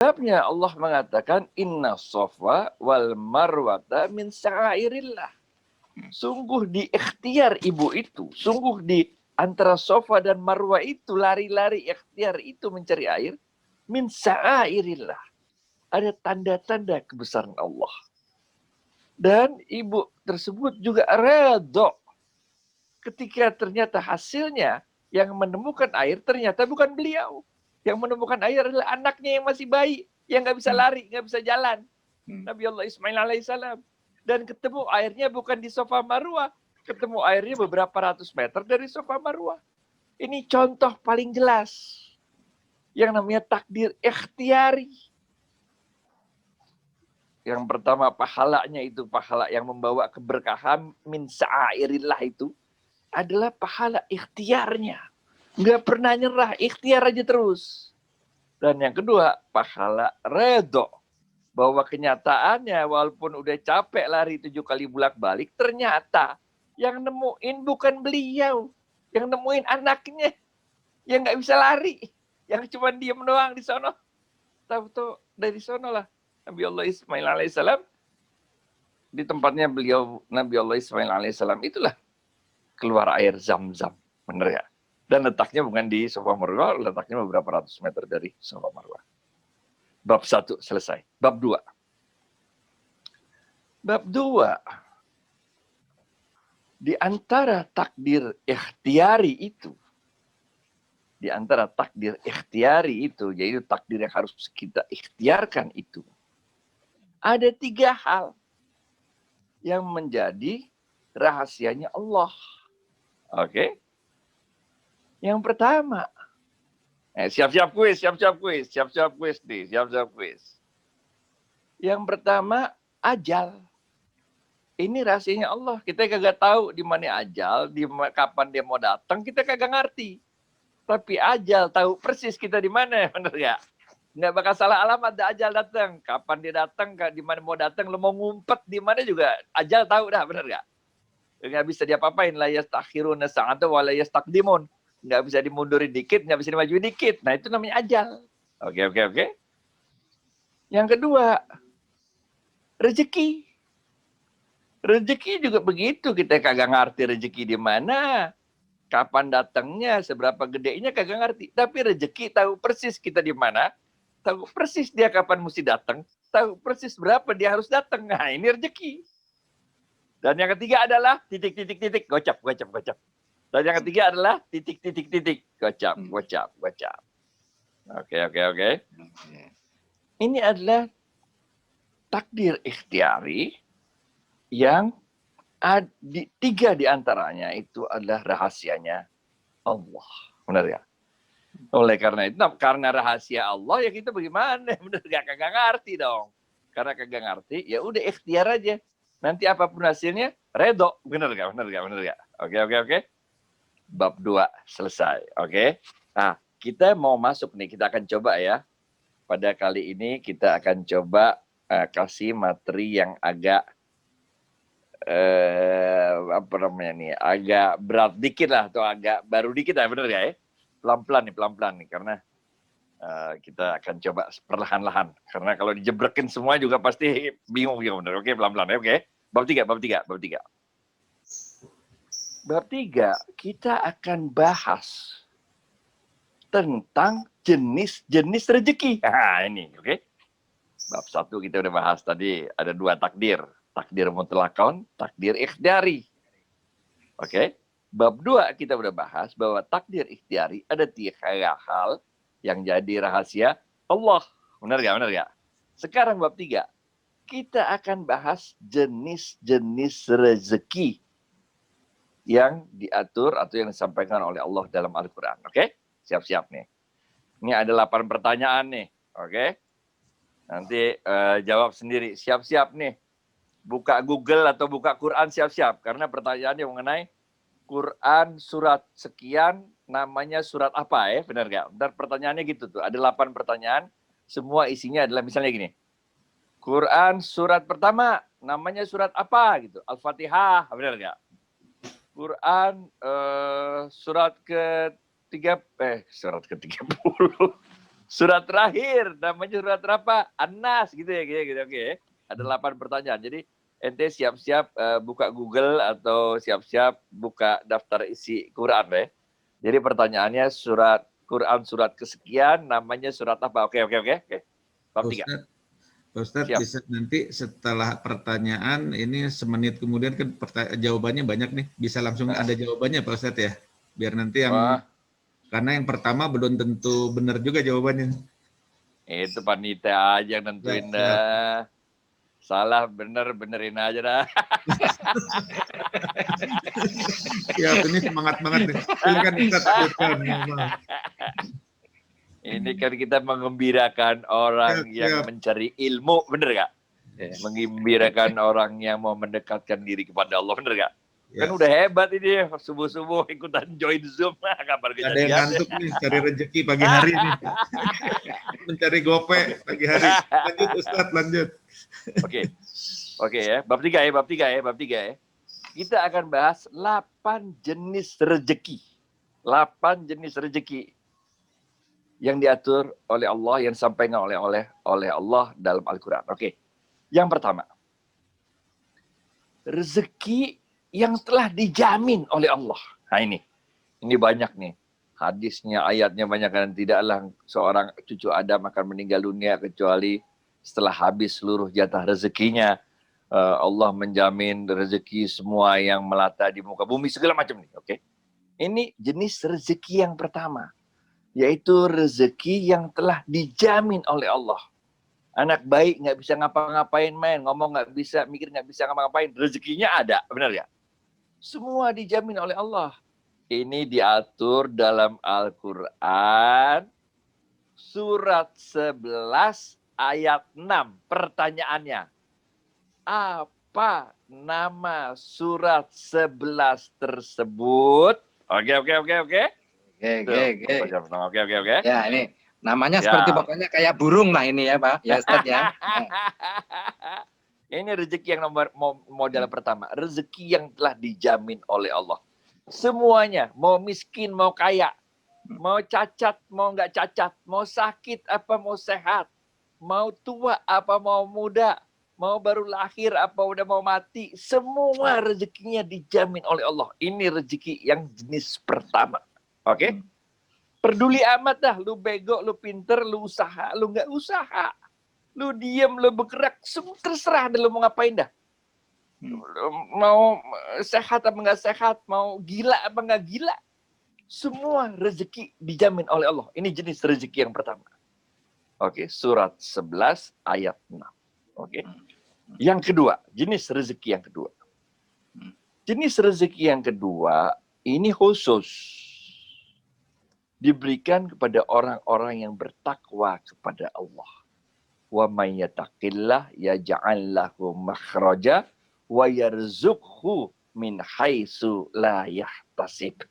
Sebabnya Allah mengatakan inna sofa wal marwata min sya'airillah. Sungguh di ikhtiar ibu itu, sungguh di antara sofa dan marwah itu, lari-lari ikhtiar itu mencari air, min sya'airillah. Ada tanda-tanda kebesaran Allah. Dan ibu tersebut juga redha ketika ternyata hasilnya yang menemukan air ternyata bukan beliau. Yang menemukan air adalah anaknya yang masih bayi, yang nggak bisa lari, nggak bisa jalan. Nabi Allah Ismail alaihissalam. Dan ketemu airnya bukan di Safa Marwah, ketemu airnya beberapa ratus meter dari Safa Marwah. Ini contoh paling jelas yang namanya takdir ikhtiari. Yang pertama pahalanya itu pahala yang membawa keberkahan min sa'airillah itu adalah pahala ikhtiarnya. Nggak pernah nyerah, ikhtiar aja terus. Dan yang kedua, pahala redho. Bahwa kenyataannya walaupun udah capek lari 7 kali bolak-balik, ternyata yang nemuin bukan beliau. Yang nemuin anaknya. Yang nggak bisa lari. Yang cuma diem doang di sono. Tahu-tahu dari sono lah. Nabi Allah Ismail alaihissalam. Di tempatnya beliau, Nabi Allah Ismail alaihissalam, itulah keluar air Zam-Zam. Bener ya? Dan letaknya bukan di Safa Marwah, letaknya beberapa ratus meter dari Safa Marwah. Bab 1 selesai. Bab 2. Bab 2. Di antara takdir ikhtiari itu, yaitu takdir yang harus kita ikhtiarkan itu, ada 3 hal yang menjadi rahasianya Allah. Oke? Yang pertama, siap-siap kuis nih. Yang pertama, ajal. Ini rahasianya Allah. Kita kagak tahu di mana ajal, kapan dia mau datang, kita kagak ngerti. Tapi ajal tahu persis kita di mana, bener ya? Nggak bakal salah alamat, ada ajal datang. Kapan dia datang, di mana mau datang, lo mau ngumpet di mana juga, ajal tahu dah, bener nggak? Nggak bisa diapa-apain, la yastakhiruna sa'ata wa la yastaqdimun. Nggak bisa dimundurin dikit, nggak bisa dimajuin dikit. Nah itu namanya ajal. Oke. Yang kedua, rezeki. Rezeki juga begitu, kita kagak ngerti rezeki di mana. Kapan datangnya, seberapa gedenya kagak ngerti. Tapi rezeki tahu persis kita di mana. Tahu persis dia kapan mesti datang. Tahu persis berapa dia harus datang. Nah ini rezeki. Dan yang ketiga adalah titik. Gocap. Dan yang ketiga adalah titik. Gocap. Oke. Ini adalah takdir ikhtiari yang 3 di antaranya itu adalah rahasianya Allah. Benar ya? Oleh karena itu, karena rahasia Allah ya kita bagaimana? Benar gak? Kagak ngerti dong. Karena kagak ngerti, ya udah ikhtiar aja. Nanti apapun hasilnya, redho. Benar gak? Oke. Bab 2 selesai. Oke. Nah, kita mau masuk nih. Kita akan coba ya. Pada kali ini kita akan coba kasih materi yang agak agak berat dikit lah, atau agak baru dikit lah, bener ya? Pelan-pelan nih, karena kita akan coba perlahan-lahan. Karena kalau dijebrekin semua juga pasti bingung, bener. Oke, pelan-pelan ya, oke. Bab 3. Bab 3, kita akan bahas tentang jenis-jenis rezeki. Nah, ini, oke. Bab 1 kita udah bahas tadi, ada 2 takdir. Takdir mutlakon, takdir ikhtiari. Oke. Bab 2 kita udah bahas bahwa takdir ikhtiari ada 3 hal yang jadi rahasia Allah. Benar gak? Sekarang bab 3. Kita akan bahas jenis-jenis rezeki yang diatur atau yang disampaikan oleh Allah dalam Al-Quran. Oke? Siap-siap nih. Ini ada 8 pertanyaan nih. Oke? Nanti jawab sendiri. Siap-siap nih. Buka Google atau buka Quran, siap-siap. Karena pertanyaannya mengenai Quran surat sekian, namanya surat apa ya? Benar nggak? Bentar, pertanyaannya gitu tuh. Ada 8 pertanyaan. Semua isinya adalah misalnya gini. Quran surat pertama, namanya surat apa? Gitu. Al-Fatihah, benar nggak? Quran surat ke-30. Surat terakhir, namanya surat apa? An-Nas, gitu ya, gitu. Oke. Ada 8 pertanyaan. Jadi ente siap-siap buka Google atau siap-siap buka daftar isi Quran ya. Jadi pertanyaannya surat Quran surat kesekian, namanya surat apa? Oke. Bab 3. Pak Ustadz, bisa nanti setelah pertanyaan ini semenit kemudian kan jawabannya banyak nih, bisa langsung ada jawabannya Pak Ustadz ya, biar nanti karena yang pertama belum tentu benar juga jawabannya. Itu panitia aja yang nentuin dah. Salah benerin aja dah. Siap, ini semangat banget nih. Silakan Ustadz lanjutkan. Ini kan kita mengembirakan orang yang mencari ilmu, bener gak? Mengembirakan orang yang mau mendekatkan diri kepada Allah, bener gak? Kan udah hebat ini, subuh-subuh ikutan join Zoom. Kabar kejadian. Ada yang ngantuk nih, cari rezeki pagi hari nih. Mencari gope pagi hari. Lanjut Ustadz, lanjut. Oke ya, bab 3 ya. Kita akan bahas 8 jenis rezeki. 8 jenis rezeki yang diatur oleh Allah, yang disampaikan oleh Allah dalam Al-Quran. Oke. Yang pertama, rezeki yang telah dijamin oleh Allah. Nah ini banyak nih. Hadisnya, ayatnya banyak, dan tidaklah seorang cucu Adam akan meninggal dunia kecuali setelah habis seluruh jatah rezekinya. Allah menjamin rezeki semua yang melata di muka bumi, segala macam nih. Oke. Ini jenis rezeki yang pertama, yaitu rezeki yang telah dijamin oleh Allah. Anak baik nggak bisa ngapa-ngapain main, ngomong nggak bisa, mikir nggak bisa ngapa-ngapain, rezekinya ada, benar ya? Semua dijamin oleh Allah. Ini diatur dalam Al-Quran, surat 11 ayat 6. Pertanyaannya, apa nama surat 11 tersebut? Oke. Oke. Ya, ini namanya ya, seperti pokoknya kayak burung lah ini ya Pak. Ya Ustadz ya. Ini rezeki yang modal pertama. Rezeki yang telah dijamin oleh Allah. Semuanya, mau miskin, mau kaya, mau cacat, mau nggak cacat, mau sakit, apa mau sehat, mau tua, apa mau muda, mau baru lahir, apa udah mau mati, semua rezekinya dijamin oleh Allah. Ini rezeki yang jenis pertama. Oke? Peduli amat dah, lu bego, lu pinter, lu usaha, lu nggak usaha, lu diem, lu bergerak, terserah deh lu mau ngapain dah. Mau sehat apa nggak sehat, mau gila apa nggak gila, semua rezeki dijamin oleh Allah. Ini jenis rezeki yang pertama. Oke, surat 11 ayat 6. Oke. Yang kedua, jenis rezeki yang kedua. Jenis rezeki yang kedua ini khusus diberikan kepada orang-orang yang bertakwa kepada Allah. Wa may yattaqillah yaj'al lahu makhraja wa yarzuqhu min haitsu la yahtasib.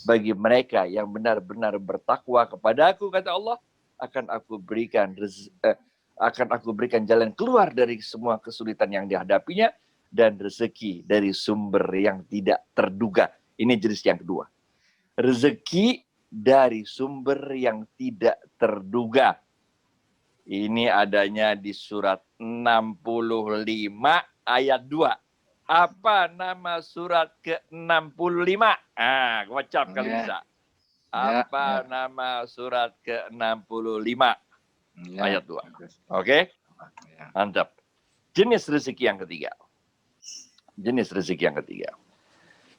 Bagi mereka yang benar-benar bertakwa kepada Aku, kata Allah, akan aku berikan jalan keluar dari semua kesulitan yang dihadapinya dan rezeki dari sumber yang tidak terduga. Ini jenis yang kedua. Rezeki dari sumber yang tidak terduga. Ini adanya di surat 65 ayat 2. Apa nama surat ke-65? Gocap kalau bisa. Apa nama surat ke-65? Ayat 2. Oke? Mantap. Jenis rezeki yang ketiga.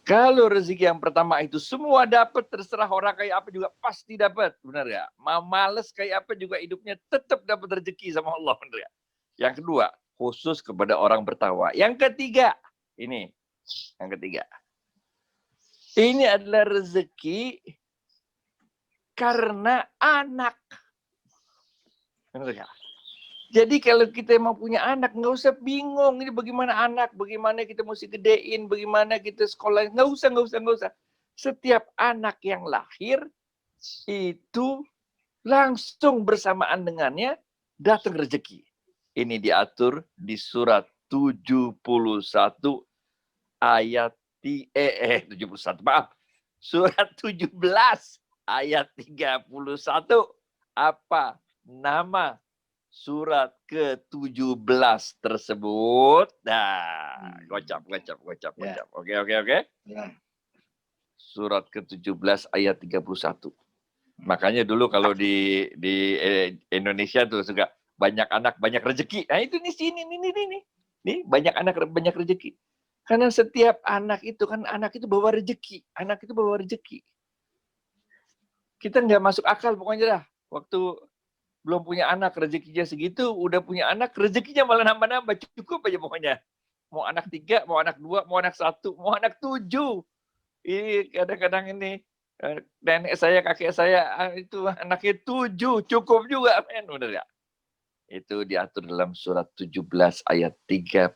Kalau rezeki yang pertama itu semua dapat, terserah orang kayak apa juga pasti dapat, benar ya? Mau males kayak apa juga hidupnya tetap dapat rezeki sama Allah, benar ya? Yang kedua, khusus kepada orang bertakwa. Yang ketiga, ini adalah rezeki karena anak, benar ya? Jadi kalau kita mau punya anak, nggak usah bingung ini bagaimana anak, bagaimana kita mesti gedein, bagaimana kita sekolah, nggak usah. Setiap anak yang lahir itu langsung bersamaan dengannya datang rezeki. Ini diatur di surat 71 ayat 71, maaf. Surat 17 ayat 31. Apa nama surat ke-17 tersebut? Nah, gocap. Ya. Oke. Ya. Surat ke-17 ayat 31. Makanya dulu kalau di Indonesia tuh suka banyak anak banyak rezeki. Nah itu di sini nih banyak anak banyak rezeki. Karena setiap anak itu bawa rezeki. Anak itu bawa rezeki. Kita nggak masuk akal pokoknya dah. Waktu belum punya anak rezekinya segitu, udah punya anak rezekinya malah nambah-nambah, cukup aja pokoknya. Mau anak 3, mau anak 2, mau anak 1, mau anak 7. Ini kadang-kadang ini nenek saya, kakek saya itu anaknya 7, cukup juga, men, bener ya? Itu diatur dalam surat 17 ayat 31.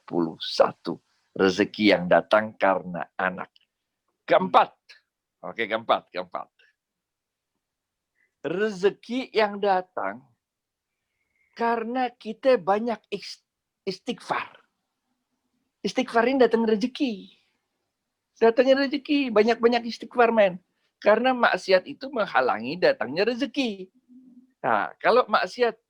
Rezeki yang datang karena anak. Keempat. Oke, keempat. Rezeki yang datang karena kita banyak istighfar. Istighfar ini datang rezeki. Datangnya rezeki, banyak-banyak istighfar, men. Karena maksiat itu menghalangi datangnya rezeki. Nah, kalau maksiat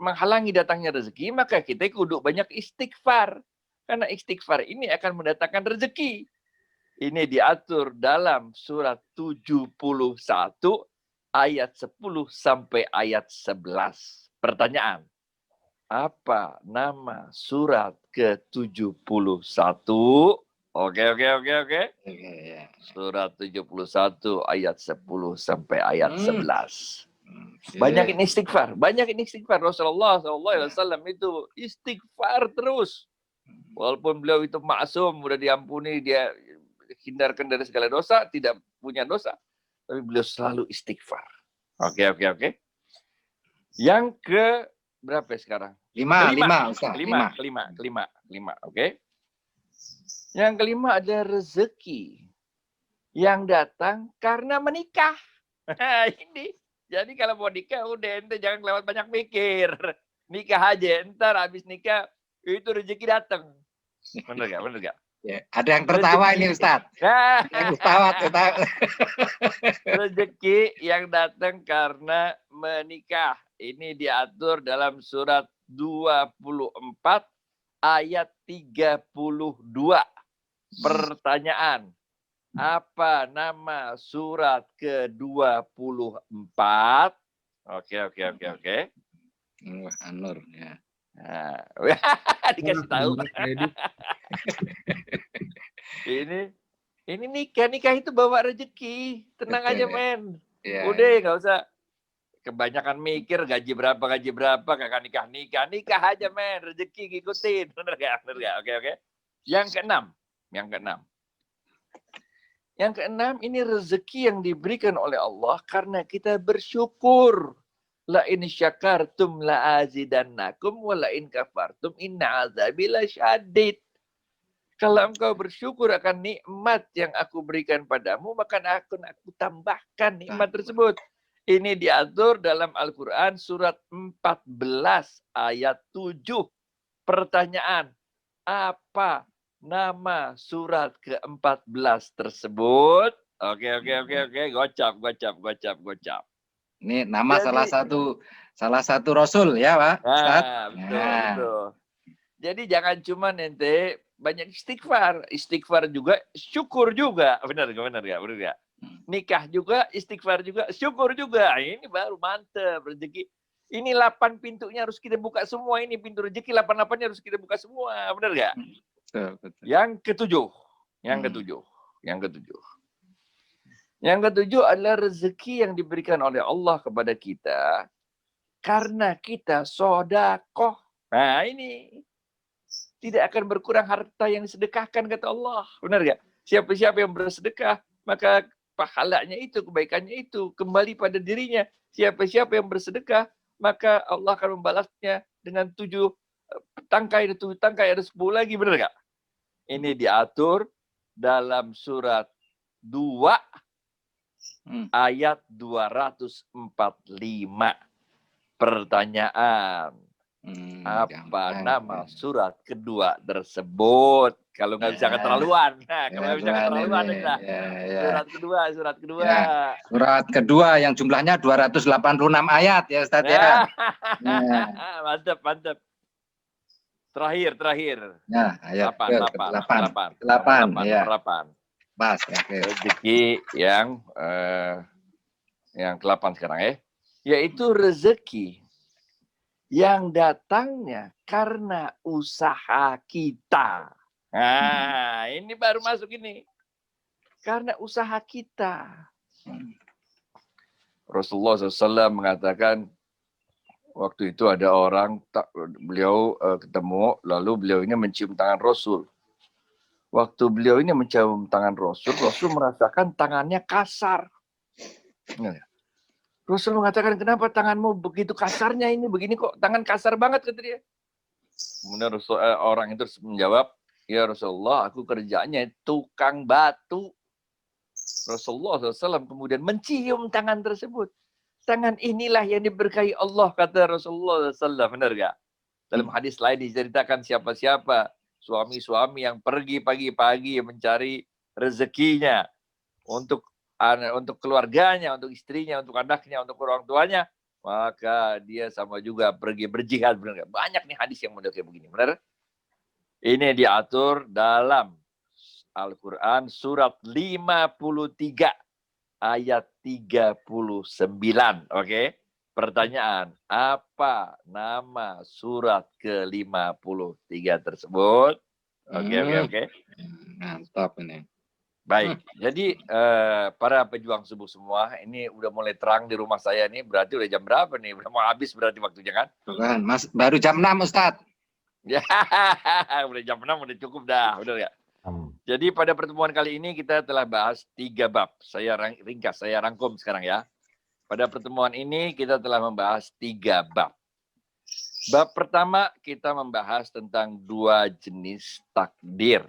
menghalangi datangnya rezeki, maka kita kudu banyak istighfar. Karena istighfar ini akan mendatangkan rezeki. Ini diatur dalam surat 71 ayat 10 sampai ayat 11. Pertanyaan, apa nama surat ke-71? Oke. Ya. Surat 71 ayat 10 sampai ayat 11. Oke. Banyakin istighfar. Rasulullah SAW itu istighfar terus. Walaupun beliau itu maksum, udah diampuni, dia hindarkan dari segala dosa, tidak punya dosa. Tapi beliau selalu istighfar. Oke. Yang ke berapa sekarang? Kelima, Ustaz. Kelima. Oke. Yang kelima ada rezeki yang datang karena menikah. Ini. Jadi kalau mau nikah, udah ente jangan lewat banyak mikir. Nikah aja, ntar habis nikah, itu rezeki datang. Bener gak? Ya. Ada yang tertawa ini, Ustaz. Yang ketawa. Rezeki yang datang karena menikah. Ini diatur dalam surat 24 ayat 32. Pertanyaan, apa nama surat ke-24? Oke. An-Nur, ya. Nah, dikasih tahu. Ini nikah itu bawa rezeki. Tenang aja, men. Ya, Udah nggak usah kebanyakan mikir gaji berapa kakak nikah aja, men. Rezeki ngikutin. Bener gak? Oke. Yang keenam, ini rezeki yang diberikan oleh Allah karena kita bersyukur. La in syakartum la azidannakum wa la in kafartum inna azabi lasyadid. Kalau engkau bersyukur akan nikmat yang aku berikan padamu, maka akan aku tambahkan nikmat tersebut. Ini diatur dalam Al-Quran surat 14 ayat 7. Pertanyaan, apa nama surat ke-14 tersebut? Oke. Gocap. Ini nama salah satu Rasul ya, Pak. Ustaz. Betul. Jadi jangan cuma ente banyak istighfar. Istighfar juga, syukur juga. Benar gak? Nikah juga, istighfar juga, syukur juga. Ini baru mantep rezeki. Ini 8 pintunya harus kita buka semua. Ini pintu rezeki 8-8-nya harus kita buka semua. Benar gak? Betul. Yang ketujuh adalah rezeki yang diberikan oleh Allah kepada kita karena kita sedekah. Nah ini tidak akan berkurang harta yang disedekahkan, kata Allah. Benar gak? Siapa-siapa yang bersedekah, maka pahalanya itu, kebaikannya itu kembali pada dirinya. Siapa-siapa yang bersedekah, maka Allah akan membalasnya dengan 7 tangkai, ada 7 tangkai, ada 10 lagi. Benar gak? Ini diatur dalam surat 2 ayat 245. Pertanyaan, Apa nama surat kedua tersebut? Kalau nggak bisa keterlaluan. Nah, kalau nggak bisa keterlaluan, surat kedua. Ya. Surat kedua yang jumlahnya 286 ayat ya Ustaz ya. Mantap. Terakhir. Ya, ayat 8. Ya. Pas, okay. Rezeki yang ke-8 sekarang ya. Yaitu rezeki yang datangnya karena usaha kita. Nah, ini baru masuk ini. Karena usaha kita. Rasulullah SAW mengatakan, waktu itu ada orang, beliau ketemu, lalu beliau ini mencium tangan Rasul. Waktu beliau ini mencium tangan Rasul, Rasul merasakan tangannya kasar. Rasul mengatakan, kenapa tanganmu begitu kasarnya ini? Begini kok, tangan kasar banget, kata dia. Kemudian orang itu menjawab, ya Rasulullah, aku kerjanya tukang batu. Rasulullah SAW kemudian mencium tangan tersebut. Tangan inilah yang diberkahi Allah, kata Rasulullah SAW. Benar gak? Dalam hadis lain diceritakan siapa-siapa suami-suami yang pergi pagi-pagi mencari rezekinya untuk keluarganya, untuk istrinya, untuk anaknya, untuk orang tuanya, maka dia sama juga pergi berjihad. Benar gak? Banyak nih hadis yang model kayak begini. Benar? Ini diatur dalam Al-Quran surat 53 ayat 39. Oke? Pertanyaan, apa nama surat ke-53 tersebut? Oke. Mantap ini. Baik, jadi para pejuang subuh semua, ini udah mulai terang di rumah saya nih, berarti udah jam berapa nih? Udah mau habis berarti waktunya kan? Bukan, Mas, baru jam 6 Ustadz. Ya, udah jam 6 udah cukup dah, udah ya. Jadi pada pertemuan kali ini kita telah bahas 3 bab. Saya ringkas, saya rangkum sekarang ya. Pada pertemuan ini kita telah membahas 3 bab. Bab pertama kita membahas tentang 2 jenis takdir.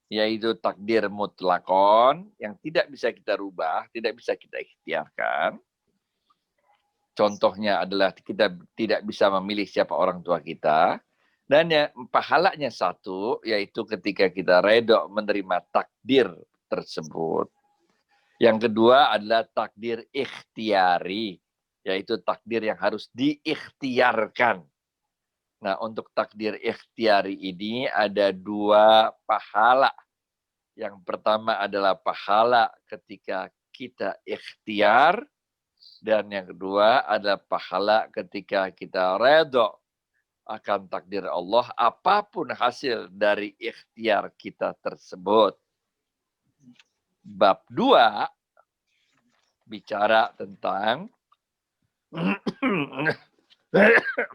Yaitu takdir mutlakon yang tidak bisa kita rubah, tidak bisa kita ikhtiarkan. Contohnya adalah kita tidak bisa memilih siapa orang tua kita. Dan yang pahalanya satu, yaitu ketika kita redho menerima takdir tersebut. Yang kedua adalah takdir ikhtiari, yaitu takdir yang harus diikhtiarkan. Nah, untuk takdir ikhtiari ini ada 2 pahala. Yang pertama adalah pahala ketika kita ikhtiar. Dan yang kedua adalah pahala ketika kita redho akan takdir Allah apapun hasil dari ikhtiar kita tersebut. Bab 2 bicara tentang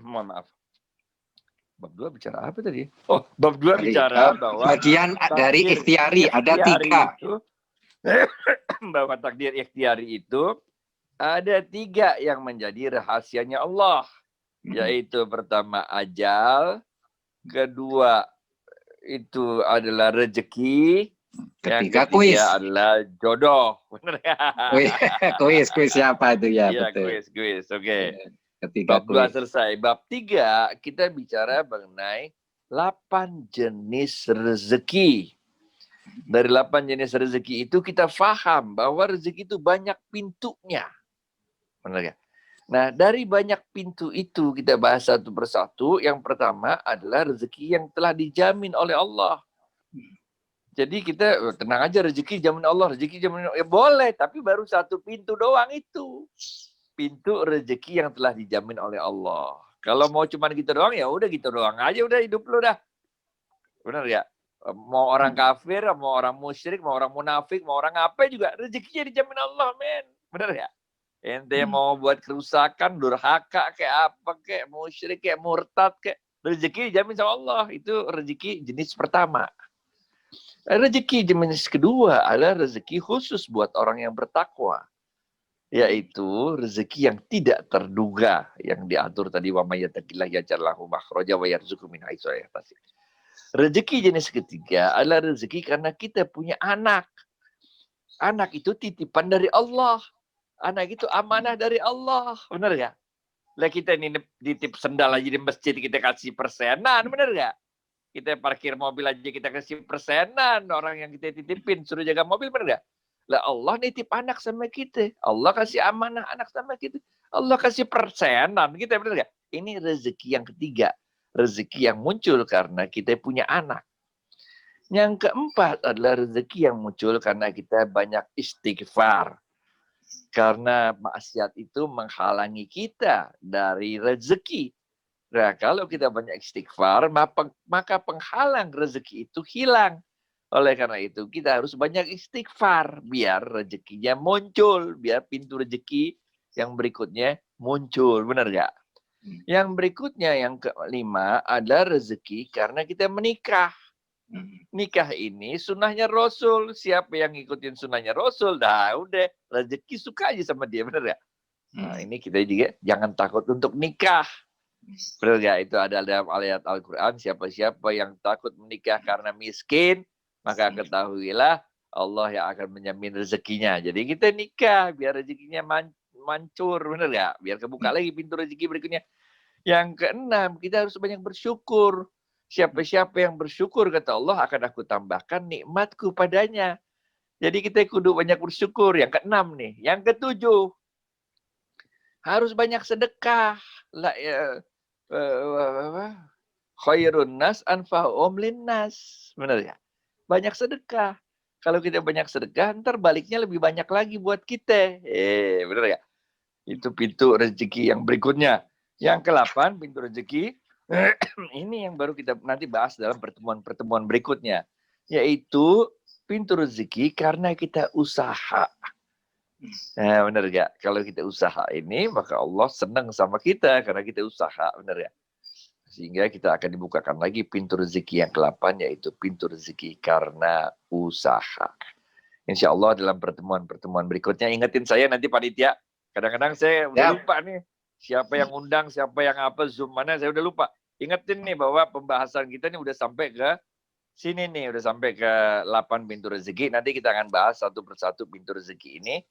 mohon maaf. Bab 2 bicara apa tadi? Oh, bab 2 bicara bahwa bagian dari ikhtiari ada 3. Itu, bahwa takdir ikhtiari itu ada 3 yang menjadi rahasianya Allah. Yaitu pertama ajal, kedua itu adalah rezeki, yang ketiga kuis adalah jodoh. Benar ya? Kuis siapa itu ya? Iya, betul. Kuis. Oke. Ketiga bab 2 selesai. Bab 3 kita bicara mengenai 8 jenis rezeki. Dari 8 jenis rezeki itu kita faham bahwa rezeki itu banyak pintunya. Benar ya? Nah, dari banyak pintu itu kita bahas satu persatu. Yang pertama adalah rezeki yang telah dijamin oleh Allah. Jadi kita tenang aja, rezeki jamin Allah, rezeki jamin Allah. Ya boleh, tapi baru satu pintu doang itu. Pintu rezeki yang telah dijamin oleh Allah. Kalau mau cuma gitu doang, ya udah gitu doang aja, udah hidup lu dah. Benar ya? Mau orang kafir, mau orang musyrik, mau orang munafik, mau orang apa juga, rezekinya dijamin Allah, men. Benar ya? Ente mau buat kerusakan, durhaka, kayak apa, kayak musyrik, kayak murtad, kayak rezeki dijamin sama Allah. Itu rezeki jenis pertama. Rezeki jenis kedua adalah rezeki khusus buat orang yang bertakwa. Yaitu rezeki yang tidak terduga. Yang diatur tadi, wa may yattaqillah yaj'al lahu makhraja wa yarzuqhu min haitsu la yahtasib. Rezeki jenis ketiga adalah rezeki karena kita punya anak. Anak itu titipan dari Allah. Anak itu amanah dari Allah. Benar ya? Lah kita ini nitip sendal aja di masjid kita kasih persenan, bener nggak? Kita parkir mobil aja kita kasih persenan, orang yang kita titipin suruh jaga mobil, bener nggak? Lah Allah nitip anak sama kita, Allah kasih amanah anak sama kita, Allah kasih persenan kita, bener nggak? Ini rezeki yang ketiga, rezeki yang muncul karena kita punya anak. Yang keempat adalah rezeki yang muncul karena kita banyak istighfar. Karena maksiat itu menghalangi kita dari rezeki. Nah, kalau kita banyak istighfar, maka penghalang rezeki itu hilang. Oleh karena itu, kita harus banyak istighfar biar rezekinya muncul, biar pintu rezeki yang berikutnya muncul. Benar nggak? Yang berikutnya, yang kelima, adalah rezeki karena kita menikah. Nikah ini sunnahnya Rasul. Siapa yang ngikutin sunnahnya Rasul, dah udah rezeki suka aja sama dia, bener gak? Nah, ini kita juga jangan takut untuk nikah. Bener gak? Itu ada dalam ayat Al-Quran, siapa-siapa yang takut menikah karena miskin, maka ketahuilah Allah yang akan menjamin rezekinya. Jadi kita nikah biar rezekinya mancur, bener gak? Biar kebuka lagi pintu rezeki berikutnya. Yang keenam, kita harus banyak bersyukur. Siapa-siapa yang bersyukur, kata Allah, akan aku tambahkan nikmatku padanya. Jadi kita kudu banyak bersyukur. Yang keenam nih. Yang ketujuh, harus banyak sedekah. Khairun nas anfa'um linnas. Benar ya? Banyak sedekah. Kalau kita banyak sedekah, ntar baliknya lebih banyak lagi buat kita. Benar ya? Itu pintu rezeki yang berikutnya. Yang ke-8, pintu rezeki. Ini yang baru kita nanti bahas dalam pertemuan-pertemuan berikutnya. Yaitu pintu rezeki karena kita usaha. Nah, benar gak? Kalau kita usaha ini, maka Allah senang sama kita karena kita usaha. Benar ya? Sehingga kita akan dibukakan lagi pintu rezeki yang ke-8, yaitu pintu rezeki karena usaha. Insya Allah dalam pertemuan-pertemuan berikutnya, ingetin saya nanti panitia. Kadang-kadang saya udah lupa nih. Siapa yang undang, siapa yang apa, Zoom mana, saya udah lupa. Ingetin nih bahwa pembahasan kita nih udah sampai ke sini nih, udah sampai ke 8 pintu rezeki. Nanti kita akan bahas satu persatu pintu rezeki ini.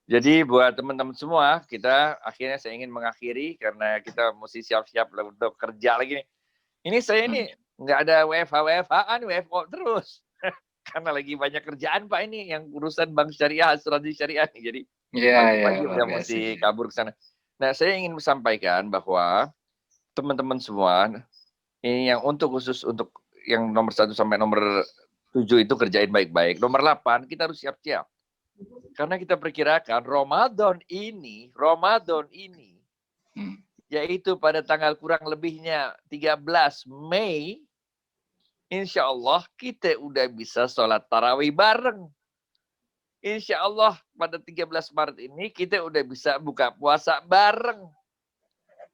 Jadi buat teman-teman semua, kita akhirnya saya ingin mengakhiri karena kita mesti siap-siap untuk kerja lagi nih. Ini saya ini nggak ada WFH-an, WFO terus. Karena lagi banyak kerjaan Pak ini, yang urusan bank syariah, asuransi syariah nih. Jadi pagi-pagi udah mesti kabur ke sana. Nah, saya ingin menyampaikan bahwa teman-teman semua, ini yang khusus untuk yang nomor 1 sampai nomor 7 itu kerjain baik-baik. Nomor 8, kita harus siap-siap. Karena kita perkirakan Ramadan ini, yaitu pada tanggal kurang lebihnya 13 Mei, insya Allah kita udah bisa sholat tarawih bareng. Insya Allah pada 13 Maret ini kita udah bisa buka puasa bareng.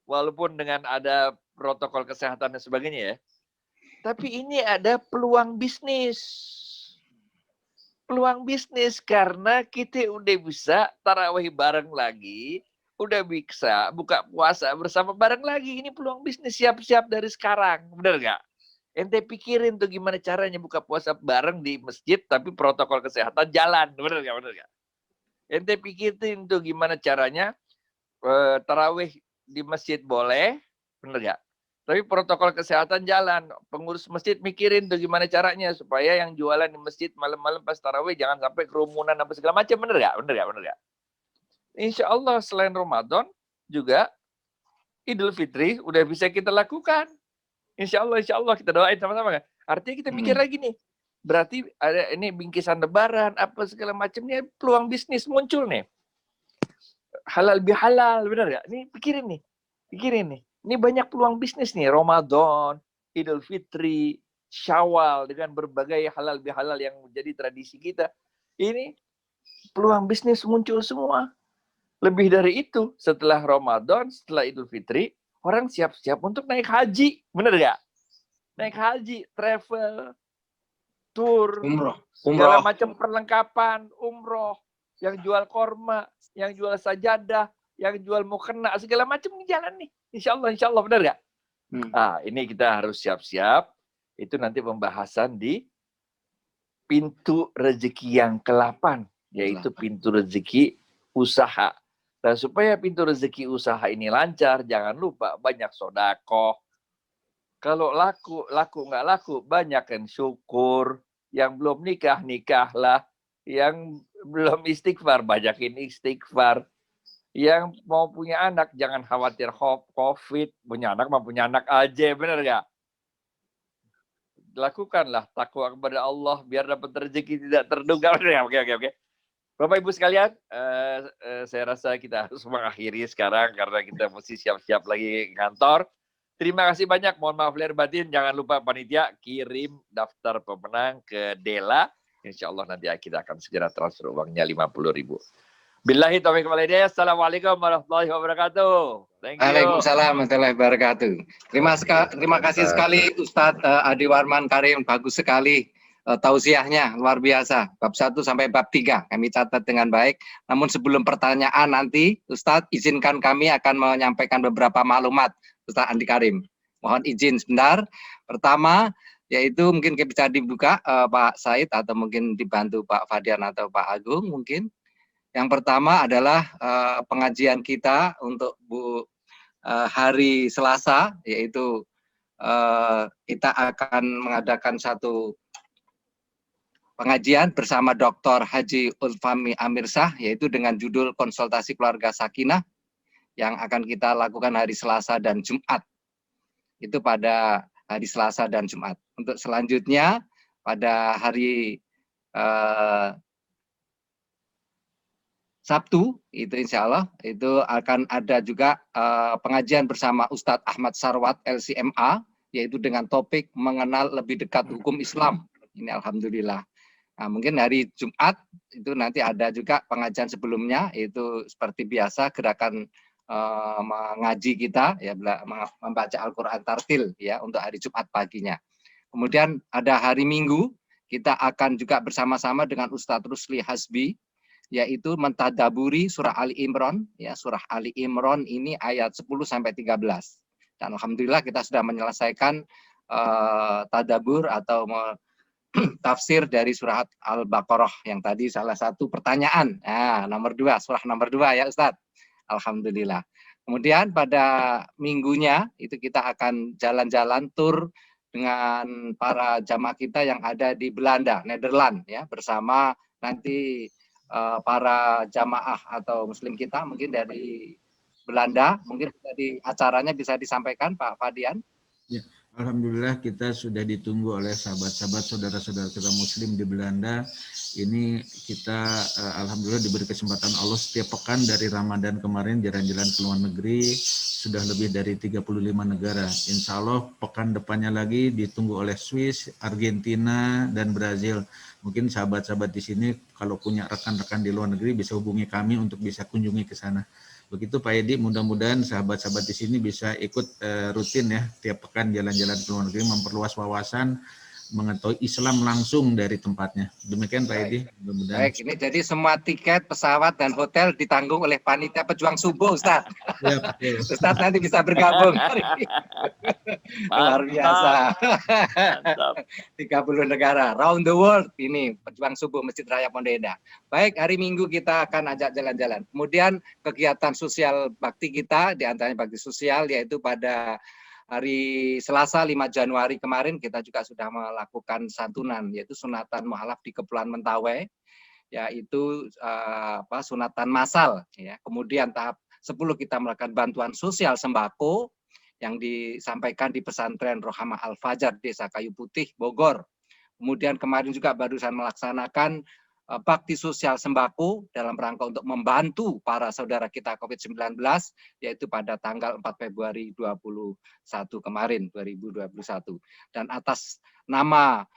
Walaupun dengan ada protokol kesehatan dan sebagainya ya. Tapi ini ada peluang bisnis. Peluang bisnis karena kita udah bisa tarawih bareng lagi. Udah bisa buka puasa bersama bareng lagi. Ini peluang bisnis, siap-siap dari sekarang. Bener nggak? Ente pikirin tuh gimana caranya buka puasa bareng di masjid tapi protokol kesehatan jalan. Bener nggak? Ente pikirin tuh gimana caranya tarawih di masjid boleh, bener nggak? Tapi protokol kesehatan jalan. Pengurus masjid mikirin tuh gimana caranya supaya yang jualan di masjid malam-malam pas tarawih jangan sampai kerumunan apa segala macam. Bener nggak? Insya Allah selain Ramadan juga Idul Fitri udah bisa kita lakukan. Insya Allah kita doain sama-sama kan. Artinya kita mikir lagi nih. Berarti ada ini bingkisan lebaran apa segala macamnya, peluang bisnis muncul nih. Halal bihalal, benar nggak? Ini pikirin nih. Ini banyak peluang bisnis nih. Ramadan, Idul Fitri, Syawal dengan berbagai halal bihalal yang menjadi tradisi kita. Ini peluang bisnis muncul semua. Lebih dari itu, setelah Ramadan, setelah Idul Fitri, orang siap-siap untuk naik haji. Bener nggak? Naik haji, travel, tour, segala macam perlengkapan, umroh, yang jual korma, yang jual sajadah, yang jual mukena, segala macam ini jalan nih. Insya Allah, benar nggak? Nah, ini kita harus siap-siap. Itu nanti pembahasan di pintu rezeki yang ke-8, yaitu pintu rezeki usaha. Nah, supaya pintu rezeki usaha ini lancar, jangan lupa banyak sodakoh. Kalau laku nggak laku, banyak kan syukur. Yang belum nikah, nikahlah. Yang belum istighfar, banyakin istighfar. Yang mau punya anak, jangan khawatir COVID. Punya anak mah punya anak aja, bener nggak? Lakukanlah takwa kepada Allah, biar dapat rezeki tidak terduga. Oke. Bapak Ibu sekalian, saya rasa kita harus mengakhiri sekarang karena kita mesti siap-siap lagi kantor. Terima kasih banyak, mohon maaf lahir batin. Jangan lupa panitia kirim daftar pemenang ke Dela. Insya Allah nanti kita akan segera transfer uangnya 50.000. Billahi taufiq wal hidayah. Assalamualaikum warahmatullahi wabarakatuh. Thank you. Waalaikumsalam warahmatullahi wabarakatuh. Terima kasih sekali Ustadz Adi Warman Karim, bagus sekali tausiahnya, luar biasa. Bab 1 sampai bab 3 kami catat dengan baik. Namun sebelum pertanyaan nanti, Ustadz izinkan kami akan menyampaikan beberapa maklumat. Ustadz Andi Karim, mohon izin sebentar. Pertama, yaitu mungkin bisa dibuka Pak Said atau mungkin dibantu Pak Fadian atau Pak Agung mungkin. Yang pertama adalah pengajian kita untuk hari Selasa, yaitu kita akan mengadakan satu pengajian bersama Dr. Haji Ulfami Amirsah, yaitu dengan judul Konsultasi Keluarga Sakinah, yang akan kita lakukan hari Selasa dan Jumat. Itu pada hari Selasa dan Jumat. Untuk selanjutnya pada hari Sabtu, itu insya Allah itu akan ada juga pengajian bersama Ustadz Ahmad Sarwat LCMA, yaitu dengan topik mengenal lebih dekat hukum Islam. Ini alhamdulillah. Nah, mungkin hari Jumat itu nanti ada juga pengajian sebelumnya, itu seperti biasa gerakan mengaji kita, ya membaca Al-Quran Tartil ya untuk hari Jumat paginya. Kemudian ada hari Minggu, kita akan juga bersama-sama dengan Ustadz Rusli Hasbi, yaitu mentadaburi surah Ali Imran, ya surah Ali Imran ini ayat 10 sampai 13. Dan alhamdulillah kita sudah menyelesaikan tadabur atau tafsir dari surat Al-Baqarah yang tadi salah satu pertanyaan. Nah, nomor 2, surah nomor 2 ya Ustadz. Alhamdulillah. Kemudian pada minggunya itu kita akan jalan-jalan tur dengan para jamaah kita yang ada di Belanda, Nederland ya, bersama nanti para jamaah atau muslim kita mungkin dari Belanda. Mungkin di acaranya bisa disampaikan Pak Fadian. Ya, alhamdulillah kita sudah ditunggu oleh sahabat-sahabat, saudara-saudara kita muslim di Belanda. Ini kita alhamdulillah diberi kesempatan Allah setiap pekan dari Ramadan kemarin jalan-jalan ke luar negeri, sudah lebih dari 35 negara. Insya Allah pekan depannya lagi ditunggu oleh Swiss, Argentina, dan Brazil. Mungkin sahabat-sahabat di sini kalau punya rekan-rekan di luar negeri bisa hubungi kami untuk bisa kunjungi ke sana. Begitu Pak Edi, mudah-mudahan sahabat-sahabat di sini bisa ikut rutin ya, tiap pekan jalan-jalan ke luar negeri, memperluas wawasan, mengetahui Islam langsung dari tempatnya. Demikian Pak Edi. Baik, ini jadi semua tiket, pesawat, dan hotel ditanggung oleh panitia pejuang subuh, Ustaz. Ya, Ustaz nanti bisa bergabung. Luar biasa. 30 negara, round the world, ini pejuang subuh Masjid Raya Pondok Indah. Baik, hari Minggu kita akan ajak jalan-jalan. Kemudian kegiatan sosial bakti kita, diantaranya bakti sosial, yaitu pada hari Selasa 5 Januari kemarin kita juga sudah melakukan santunan, yaitu sunatan mu'alaf di Kepulauan Mentawai, yaitu sunatan massal. Ya. Kemudian tahap 10 kita melakukan bantuan sosial sembako yang disampaikan di pesantren Rohamah Al-Fajar, Desa Kayu Putih, Bogor. Kemudian kemarin juga barusan melaksanakan bakti sosial sembako dalam rangka untuk membantu para saudara kita COVID-19, yaitu pada tanggal 4 Februari 2021 kemarin, 2021. Dan atas nama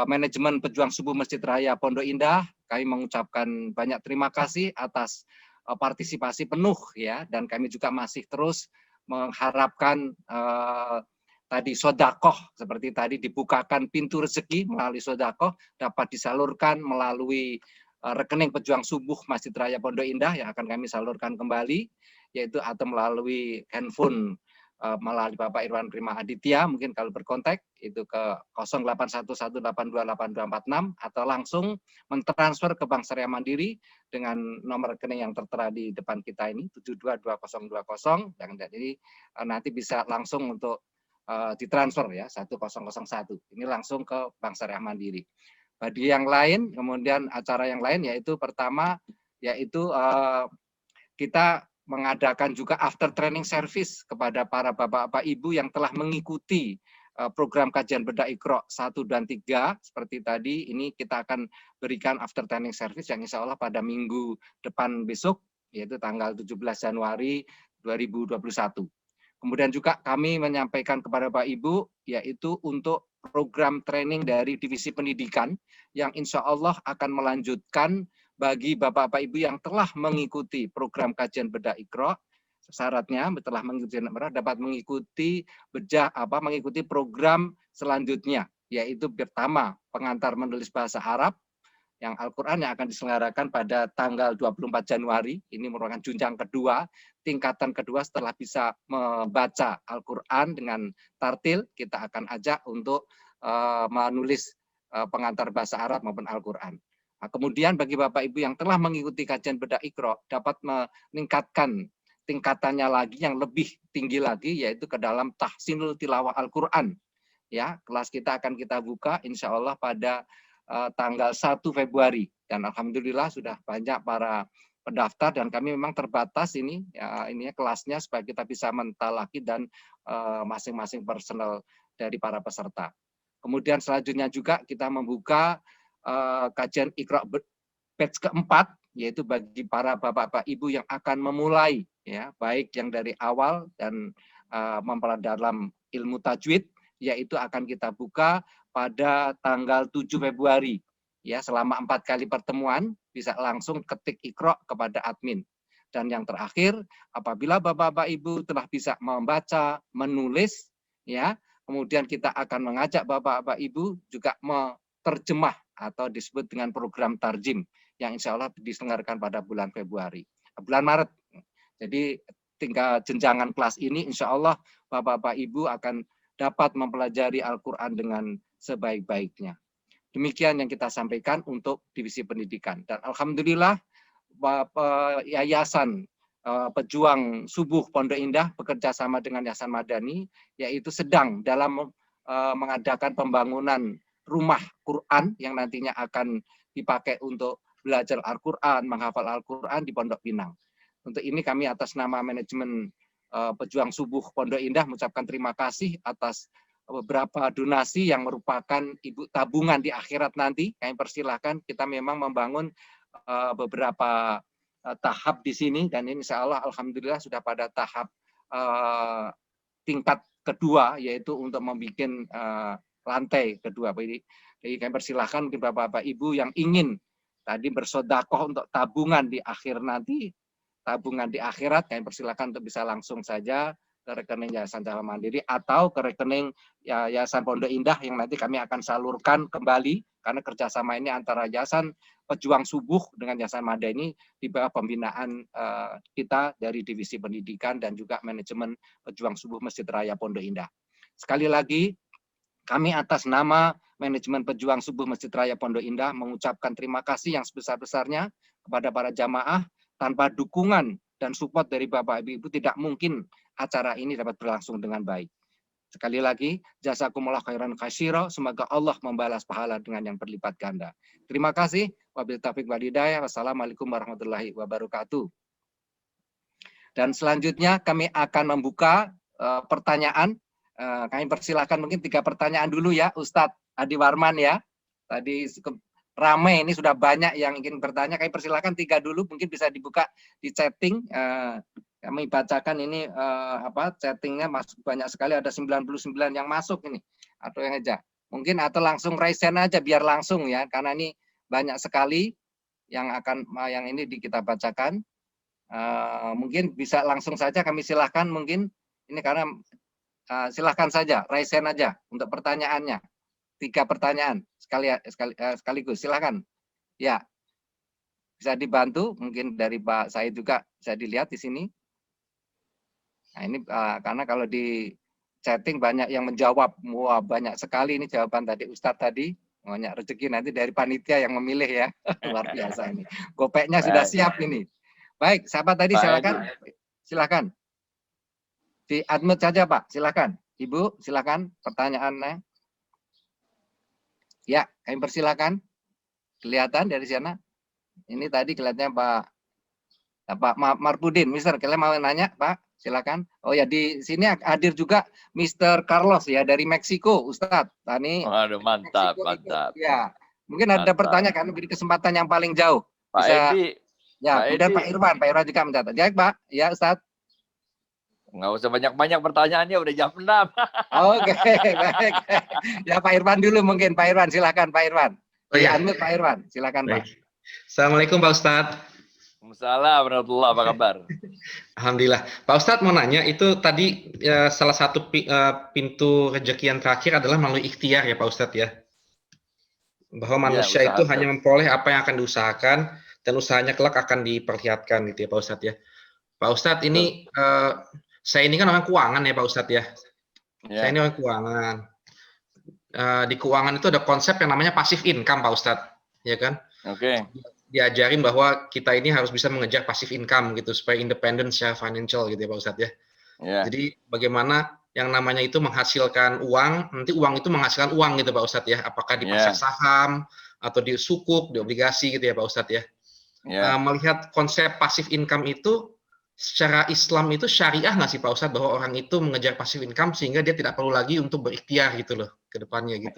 manajemen Pejuang Subuh Masjid Raya Pondok Indah, kami mengucapkan banyak terima kasih atas partisipasi penuh ya, dan kami juga masih terus mengharapkan tadi sodakoh, seperti tadi dibukakan pintu rezeki melalui sodakoh, dapat disalurkan melalui rekening Pejuang Subuh Masjid Raya Pondok Indah yang akan kami salurkan kembali, yaitu atau melalui handphone melalui Bapak Irwan Prima Aditya, mungkin kalau berkontak itu ke 0811828246 atau langsung mentransfer ke Bank Syariah Mandiri dengan nomor rekening yang tertera di depan kita ini 722020, dan jadi nanti bisa langsung untuk ditransfer ya 1001. Ini langsung ke Bank Syariah Mandiri. Bagi yang lain, kemudian acara yang lain yaitu pertama yaitu kita mengadakan juga after training service kepada para bapak-bapak ibu yang telah mengikuti program kajian bedah Iqra 1 dan 3 seperti tadi. Ini kita akan berikan after training service yang insya Allah pada minggu depan besok, yaitu tanggal 17 Januari 2021. Kemudian juga kami menyampaikan kepada Bapak Ibu yaitu untuk program training dari Divisi Pendidikan yang insya Allah akan melanjutkan bagi Bapak-Bapak Ibu yang telah mengikuti program kajian bedah Iqra. Syaratnya telah mengikuti dapat mengikuti mengikuti program selanjutnya, yaitu pertama pengantar menulis bahasa Arab yang Al-Quran yang akan diselenggarakan pada tanggal 24 Januari. Ini merupakan jenjang kedua, tingkatan kedua setelah bisa membaca Al-Quran dengan tartil, kita akan ajak untuk menulis pengantar bahasa Arab maupun Al-Quran. Nah, kemudian bagi Bapak Ibu yang telah mengikuti kajian bedah Iqra dapat meningkatkan tingkatannya lagi yang lebih tinggi lagi, yaitu ke dalam tahsinul tilawah Al-Quran. Ya, kelas kita akan kita buka insya Allah pada tanggal 1 Februari dan alhamdulillah sudah banyak para pendaftar dan kami memang terbatas ini ya, ini kelasnya supaya kita bisa mentalaki dan masing-masing personal dari para peserta. Kemudian selanjutnya juga kita membuka kajian Iqra batch keempat, yaitu bagi para bapak-bapak ibu yang akan memulai ya, baik yang dari awal dan mempelajari ilmu tajwid, yaitu akan kita buka pada tanggal 7 Februari. Ya, selama 4 kali pertemuan bisa langsung ketik Iqra kepada admin. Dan yang terakhir, apabila Bapak-bapak Ibu telah bisa membaca, menulis, ya, kemudian kita akan mengajak Bapak-bapak Ibu juga menerjemah atau disebut dengan program tarjim yang insya Allah diselenggarakan pada bulan Maret. Jadi tinggal jenjangan kelas ini insya Allah Bapak-bapak Ibu akan dapat mempelajari Al-Quran dengan sebaik-baiknya. Demikian yang kita sampaikan untuk Divisi Pendidikan. Dan alhamdulillah Yayasan Pejuang Subuh Pondok Indah bekerja sama dengan Yayasan Madani, yaitu sedang dalam mengadakan pembangunan rumah Quran yang nantinya akan dipakai untuk belajar Al-Quran, menghafal Al-Quran di Pondok Pinang. Untuk ini kami atas nama manajemen Pejuang Subuh Pondok Indah mengucapkan terima kasih atas beberapa donasi yang merupakan ibu tabungan di akhirat nanti. Kami persilahkan, kita memang membangun beberapa tahap di sini dan ini insya Allah alhamdulillah sudah pada tahap tingkat kedua, yaitu untuk membuat lantai kedua. Jadi kami persilahkan ke Bapak-Bapak Ibu yang ingin tadi bersedekah untuk tabungan di akhir nanti, tabungan di akhirat, kami persilakan untuk bisa langsung saja ke rekening Yayasan Cahaya Mandiri atau ke rekening Yayasan Pondok Indah yang nanti kami akan salurkan kembali karena kerjasama ini antara Yayasan Pejuang Subuh dengan Yayasan Madani di bawah pembinaan kita dari Divisi Pendidikan dan juga manajemen Pejuang Subuh Masjid Raya Pondok Indah. Sekali lagi kami atas nama manajemen Pejuang Subuh Masjid Raya Pondok Indah mengucapkan terima kasih yang sebesar-besarnya kepada para jamaah. Tanpa dukungan dan support dari Bapak Ibu tidak mungkin acara ini dapat berlangsung dengan baik. Sekali lagi, jazakumullah khairan katsira, semoga Allah membalas pahala dengan yang berlipat ganda. Terima kasih. Wabillahi taufiq wal hidayah. Wassalamualaikum warahmatullahi wabarakatuh. Dan selanjutnya kami akan membuka pertanyaan. Kami persilahkan mungkin 3 pertanyaan dulu ya, Ustadz Adi Warman ya. Tadi ramai ini sudah banyak yang ingin bertanya. Kami persilakan 3 dulu, mungkin bisa dibuka di chatting. Kami bacakan ini chattingnya masuk banyak sekali, ada 99 yang masuk ini atau yang aja. Mungkin atau langsung raise hand aja biar langsung ya, karena ini banyak sekali yang ini kita bacakan. Mungkin bisa langsung saja kami silahkan mungkin ini karena silahkan saja raise hand aja untuk pertanyaannya. 3 pertanyaan sekaligus, silakan. Ya, bisa dibantu mungkin dari Pak Said juga bisa dilihat di sini. Nah ini karena kalau di chatting banyak yang menjawab, wah banyak sekali ini jawaban tadi Ustadz tadi. Banyak rezeki nanti dari panitia yang memilih ya. Luar biasa ini. Gopeknya sudah siap ini. Baik, siapa tadi silakan. Silakan. Di admit saja Pak, silakan. Ibu, silakan pertanyaannya. Ya, kami persilakan. Kelihatan dari sana. Ini tadi kelihatannya Pak Marpudin. Mister, kalian mau nanya Pak? Silakan. Oh ya, di sini hadir juga Mr. Carlos ya dari Meksiko, Ustadz. Tani. Waduh, mantap, Meksiko mantap. Ya, mungkin ada pertanyaan kan beri kesempatan yang paling jauh. Pak Bisa. Edi. Ya, kemudian Pak Irwan juga mencatat. Ya, Pak. Ya, Ustadz. Nggak usah banyak-banyak pertanyaannya, udah jam 6. Oke, baik. Ya, Pak Irwan dulu mungkin. Pak Irwan, silakan Pak Irwan. Oh ya. Pak Irwan, silakan Pak. Assalamualaikum Pak Ustadz. Waalaikumsalam warahmatullahi wabarakatuh. Apa kabar? Alhamdulillah. Pak Ustadz mau nanya, itu tadi salah satu pintu rezeki yang terakhir adalah melalui ikhtiar ya Pak Ustadz ya. Bahwa manusia itu hanya memperoleh apa yang akan diusahakan dan usahanya kelak akan diperlihatkan gitu ya Pak Ustadz ya. Pak Ustadz ini saya ini kan orang keuangan ya Pak Ustadz ya. Saya ini orang keuangan. Di keuangan itu ada konsep yang namanya passive income Pak Ustadz, ya kan? Oke. Diajarin bahwa kita ini harus bisa mengejar passive income gitu supaya independen secara financial gitu ya Pak Ustadz ya. Jadi bagaimana yang namanya itu menghasilkan uang, nanti uang itu menghasilkan uang gitu Pak Ustadz ya. Apakah di pasar saham atau di sukuk, di obligasi gitu ya Pak Ustadz ya. Melihat konsep passive income itu secara Islam itu syariah nggak sih Pak Ustadz bahwa orang itu mengejar passive income sehingga dia tidak perlu lagi untuk berikhtiar gitu loh ke depannya gitu.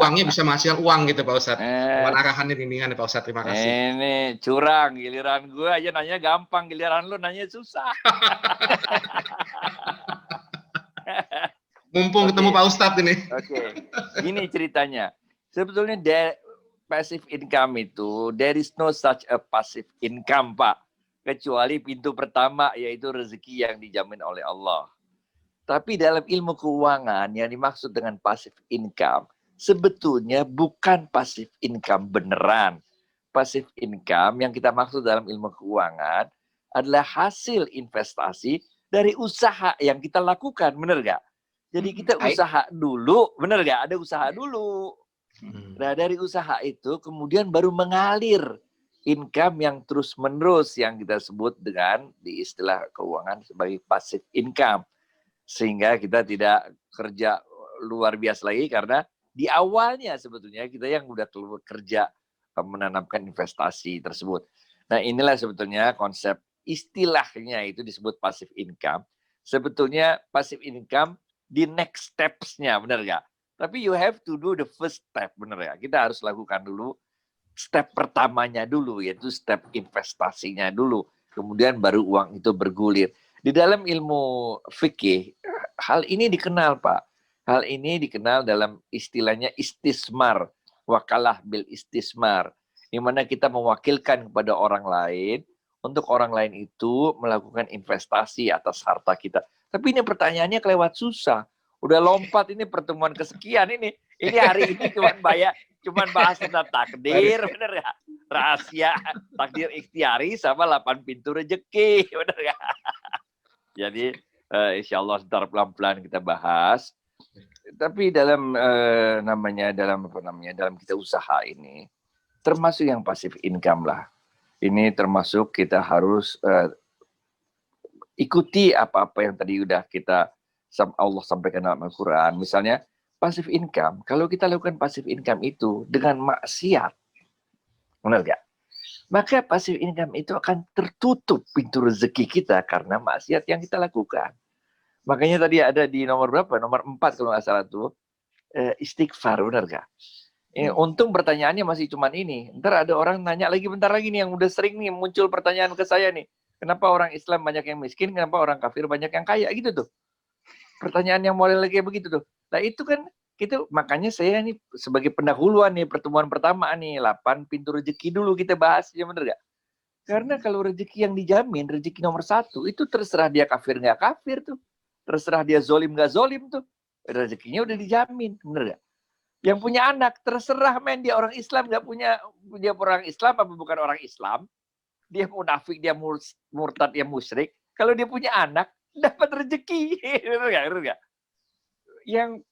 Uangnya bisa menghasilkan uang gitu Pak Ustadz. Mohon arahannya bimbingan Pak Ustadz, terima kasih. Ini curang, giliran gue aja nanya gampang, giliran lu nanya susah. Mumpung ketemu Pak Ustadz ini. Oke. Gini ceritanya. Sebetulnya passive income itu, there is no such a passive income Pak. Kecuali pintu pertama yaitu rezeki yang dijamin oleh Allah. Tapi dalam ilmu keuangan yang dimaksud dengan passive income sebetulnya bukan passive income beneran. Passive income yang kita maksud dalam ilmu keuangan adalah hasil investasi dari usaha yang kita lakukan, bener gak? Jadi kita usaha dulu, bener gak? Ada usaha dulu. Nah dari usaha itu kemudian baru mengalir income yang terus-menerus yang kita sebut dengan di istilah keuangan sebagai passive income. Sehingga kita tidak kerja luar biasa lagi karena di awalnya sebetulnya kita yang udah keluar kerja menanamkan investasi tersebut. Nah inilah sebetulnya konsep istilahnya itu disebut passive income. Sebetulnya passive income di next steps-nya, benar nggak? Tapi you have to do the first step, benar ya? Kita harus lakukan dulu step pertamanya dulu, yaitu step investasinya dulu. Kemudian baru uang itu bergulir. Di dalam ilmu fikih, hal ini dikenal Pak. Hal ini dikenal dalam istilahnya istismar. Wakalah bil istismar. Di mana kita mewakilkan kepada orang lain, untuk orang lain itu melakukan investasi atas harta kita. Tapi ini pertanyaannya kelewat susah. Udah lompat ini pertemuan kesekian ini. Ini hari ini cuman bahas tentang takdir, bener ya? Rahasia takdir ikhtiari sama 8 pintu rezeki, bener ya? Jadi insya Allah ntar pelan-pelan kita bahas. Tapi dalam dalam kita usaha ini termasuk yang passive income lah. Ini termasuk kita harus ikuti apa-apa yang tadi udah Allah sampaikan dalam Al-Quran. Misalnya passive income, kalau kita lakukan passive income itu dengan maksiat, benar gak? Maka passive income itu akan tertutup pintu rezeki kita karena maksiat yang kita lakukan. Makanya tadi ada di nomor berapa? Nomor 4 kalau nggak salah tuh, istighfar, benar gak? Untung pertanyaannya masih cuman ini. Ntar ada orang nanya lagi bentar lagi nih yang udah sering nih muncul pertanyaan ke saya nih. Kenapa orang Islam banyak yang miskin, kenapa orang kafir banyak yang kaya gitu tuh. Pertanyaan yang model kayak begitu tuh. Nah itu kan makanya saya nih sebagai pendahuluan nih pertemuan pertama nih 8 pintu rezeki dulu kita bahas ya, bener gak? Karena kalau rezeki yang dijamin, rezeki nomor 1 itu terserah dia kafir nggak kafir tuh, terserah dia zolim nggak zolim tuh, rezekinya udah dijamin, bener gak? Yang punya anak terserah men dia orang Islam nggak punya, dia orang Islam apa bukan orang Islam, dia munafik, dia murtad, dia musyrik. Kalau dia punya anak dapat rezeki. Benar nggak? Yang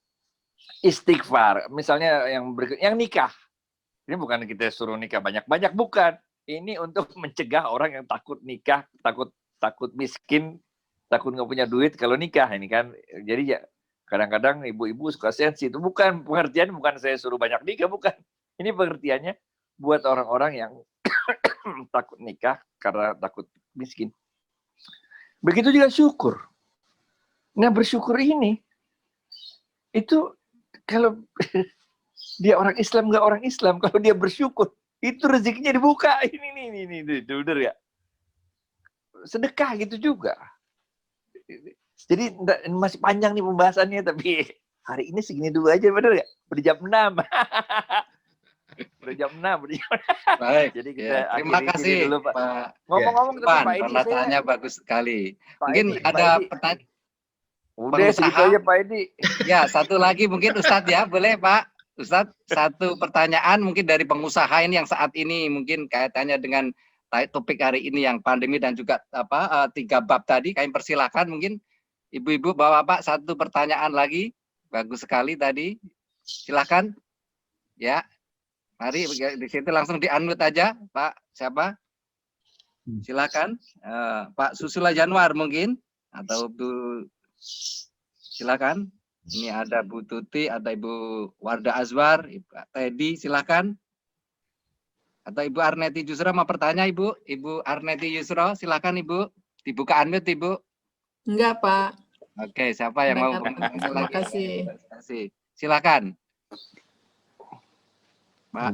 istighfar, misalnya yang nikah. Ini bukan kita suruh nikah banyak-banyak, bukan. Ini untuk mencegah orang yang takut nikah, takut miskin, takut nggak punya duit kalau nikah ini kan. Jadi ya kadang-kadang ibu-ibu suka sensi, itu bukan pengertian, bukan saya suruh banyak nikah, bukan. Ini pengertiannya buat orang-orang yang takut nikah karena takut miskin. Begitu juga syukur. Nah, bersyukur ini itu kalau dia orang Islam nggak orang Islam, kalau dia bersyukur itu rezekinya dibuka. Ini bener ya. Sedekah gitu juga. Jadi masih panjang nih pembahasannya, tapi hari ini segini dulu aja, bener ya? Udah jam 6. Udah jam 6. Baik. Jadi kita terima kasih dulu, Pak. Pak. Ngomong-ngomong tentang Pak Edi, Penasaannya bagus sekali. Pak Mungkin Edi, ada pertanyaan. Udah segitu aja Pak Edi. Ya, satu lagi mungkin Ustadz ya, boleh Pak? Ustadz, satu pertanyaan mungkin dari pengusaha ini yang saat ini mungkin kaitannya dengan topik hari ini yang pandemi dan juga 3 bab tadi. Kami persilahkan mungkin ibu-ibu, bapak-bapak, satu pertanyaan lagi. Bagus sekali tadi. Silakan. Ya. Mari di situ langsung di-unmute aja, Pak. Siapa? Silakan. Pak Susula Januar mungkin atau Bu, silakan. Ini ada Bu Tuti, ada Ibu Warda Azwar, Ibu Teddy, silakan. Atau Ibu Arneti Yusro mau bertanya, Ibu? Ibu Arneti Yusro, silakan Ibu. Dibuka unmute, Ibu. Enggak, Pak. Oke, siapa yang mau? Terima kasih. Silakan.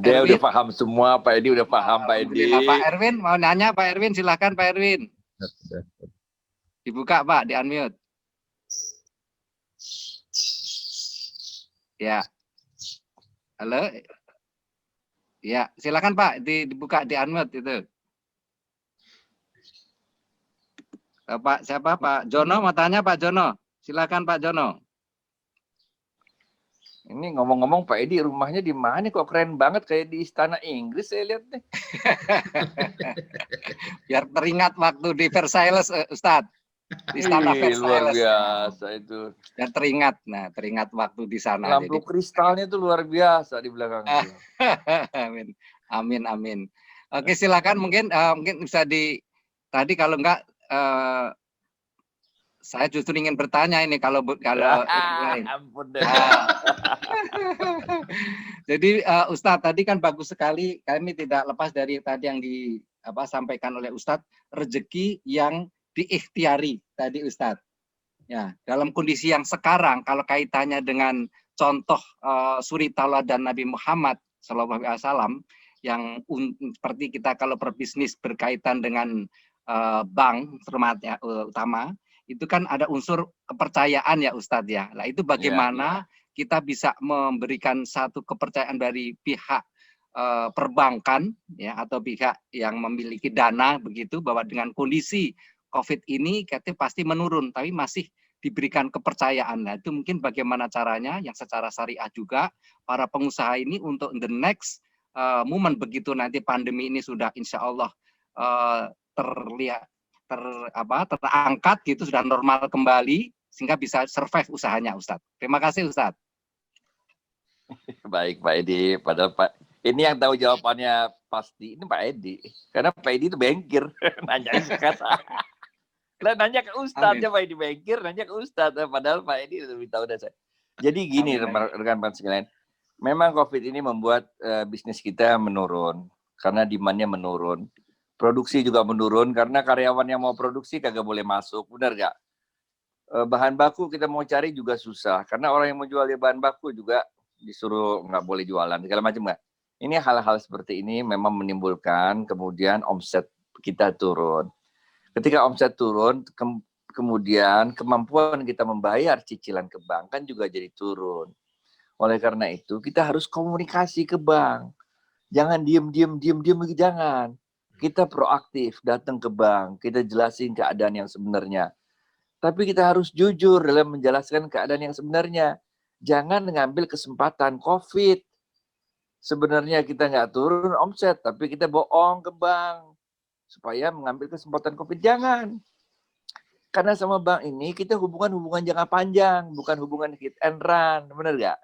Dia udah paham semua, Pak Edi udah paham, Pak Edi. Pak Erwin mau nanya, Pak Erwin, silakan Pak Erwin. Dibuka, Pak, di unmute. Ya. Halo. Ya, silakan Pak, dibuka di unmute itu. Pak siapa? Pak Jono mau tanya, Pak Jono. Silakan Pak Jono. Ini ngomong-ngomong Pak Edi rumahnya di mana kok keren banget kayak di Istana Inggris saya lihat nih. Biar teringat waktu di Versailles, Ustadz. Di Istana Versailles. Luar biasa itu. Dan teringat, teringat waktu di sana. Lampu kristalnya itu luar biasa di belakang. Amin, amin, amin. Oke, silakan mungkin bisa tadi kalau enggak saya justru ingin bertanya ini kalau lain. Ampun deh. Jadi Ustadz tadi kan bagus sekali, kami tidak lepas dari tadi yang disampaikan oleh Ustadz, rezeki yang diikhtiari tadi Ustadz. Ya, dalam kondisi yang sekarang kalau kaitannya dengan contoh suri tauladan Nabi Muhammad SAW yang seperti kita kalau berbisnis berkaitan dengan bank terutama utama itu kan ada unsur kepercayaan ya Ustadz ya. Nah itu bagaimana kita bisa memberikan satu kepercayaan dari pihak perbankan ya atau pihak yang memiliki dana begitu bahwa dengan kondisi COVID ini katanya pasti menurun tapi masih diberikan kepercayaan. Nah itu mungkin bagaimana caranya yang secara syariah juga para pengusaha ini untuk the next moment begitu nanti pandemi ini sudah insya Allah terangkat gitu sudah normal kembali sehingga bisa survive usahanya Ustadz. Terima kasih Ustadz. Baik Pak Edi, padahal Pak ini yang tahu jawabannya pasti ini Pak Edi karena Pak Edi itu bankir nanya sekata. Karena nanya ke Ustadz ya Pak Edi bankir nanya ke Ustadz padahal Pak Edi lebih tahu dari saya. Jadi gini rekan-rekan sekalian, memang COVID ini membuat bisnis kita menurun karena demand-nya menurun. Produksi juga menurun karena karyawan yang mau produksi kagak boleh masuk, benar nggak? Bahan baku kita mau cari juga susah karena orang yang mau jual bahan baku juga disuruh nggak boleh jualan segala macam nggak. Ini hal-hal seperti ini memang menimbulkan kemudian omset kita turun. Ketika omset turun, kemudian kemampuan kita membayar cicilan ke bank kan juga jadi turun. Oleh karena itu kita harus komunikasi ke bank. Jangan diem jangan. Kita proaktif datang ke bank, kita jelasin keadaan yang sebenarnya. Tapi kita harus jujur dalam menjelaskan keadaan yang sebenarnya. Jangan mengambil kesempatan COVID. Sebenarnya kita nggak turun omset, tapi kita bohong ke bank supaya mengambil kesempatan COVID. Jangan. Karena sama bank ini kita hubungan jangka panjang, bukan hubungan hit and run, benar nggak?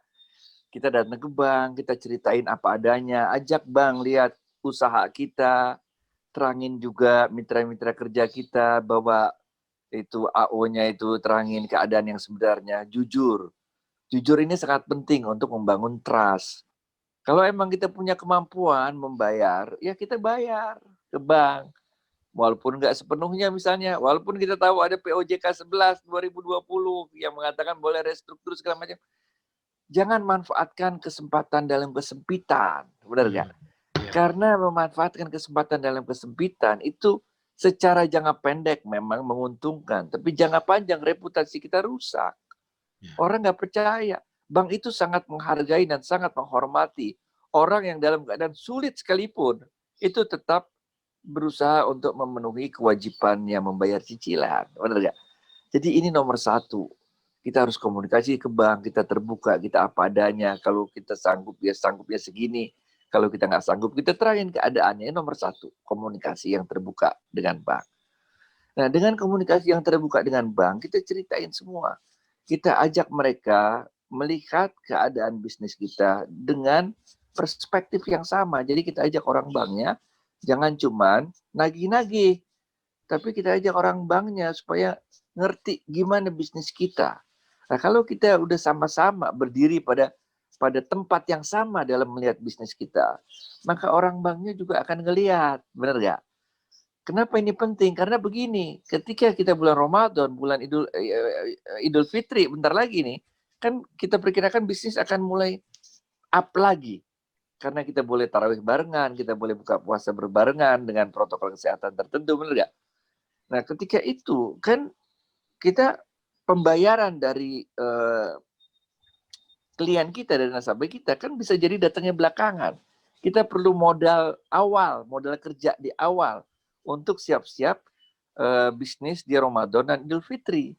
Kita datang ke bank, kita ceritain apa adanya, ajak bank lihat usaha kita, terangin juga mitra-mitra kerja kita bahwa itu AO-nya itu terangin keadaan yang sebenarnya, jujur. Jujur ini sangat penting untuk membangun trust. Kalau emang kita punya kemampuan membayar, ya kita bayar ke bank. Walaupun nggak sepenuhnya misalnya, walaupun kita tahu ada POJK 11 2020 yang mengatakan boleh restruktur segala macam, jangan manfaatkan kesempatan dalam kesempitan, benar nggak? Karena memanfaatkan kesempatan dalam kesempitan itu secara jangka pendek memang menguntungkan, tapi jangka panjang reputasi kita rusak. Orang nggak percaya. Bank itu sangat menghargai dan sangat menghormati orang yang dalam keadaan sulit sekalipun itu tetap berusaha untuk memenuhi kewajibannya membayar cicilan, benar nggak? Jadi ini nomor satu. Kita harus komunikasi ke bank, kita terbuka, kita apa adanya. Kalau kita sanggup ya segini. Kalau kita nggak sanggup, kita terangin keadaannya. Nomor satu, komunikasi yang terbuka dengan bank. Nah, dengan komunikasi yang terbuka dengan bank, kita ceritain semua. Kita ajak mereka melihat keadaan bisnis kita dengan perspektif yang sama. Jadi kita ajak orang banknya, jangan cuman nagih-nagih, tapi kita ajak orang banknya supaya ngerti gimana bisnis kita. Nah, kalau kita udah sama-sama berdiri pada tempat yang sama dalam melihat bisnis kita, maka orang banknya juga akan ngelihat, benar nggak? Kenapa ini penting? Karena begini, ketika kita bulan Ramadan, bulan Idul Fitri, bentar lagi nih, kan kita perkirakan bisnis akan mulai up lagi. Karena kita boleh tarawih barengan, kita boleh buka puasa berbarengan dengan protokol kesehatan tertentu, benar nggak? Nah, ketika itu, kan kita pembayaran dari klien kita dan nasabah kita kan bisa jadi datangnya belakangan. Kita perlu modal awal, modal kerja di awal untuk siap-siap bisnis di Ramadan dan Idul Fitri.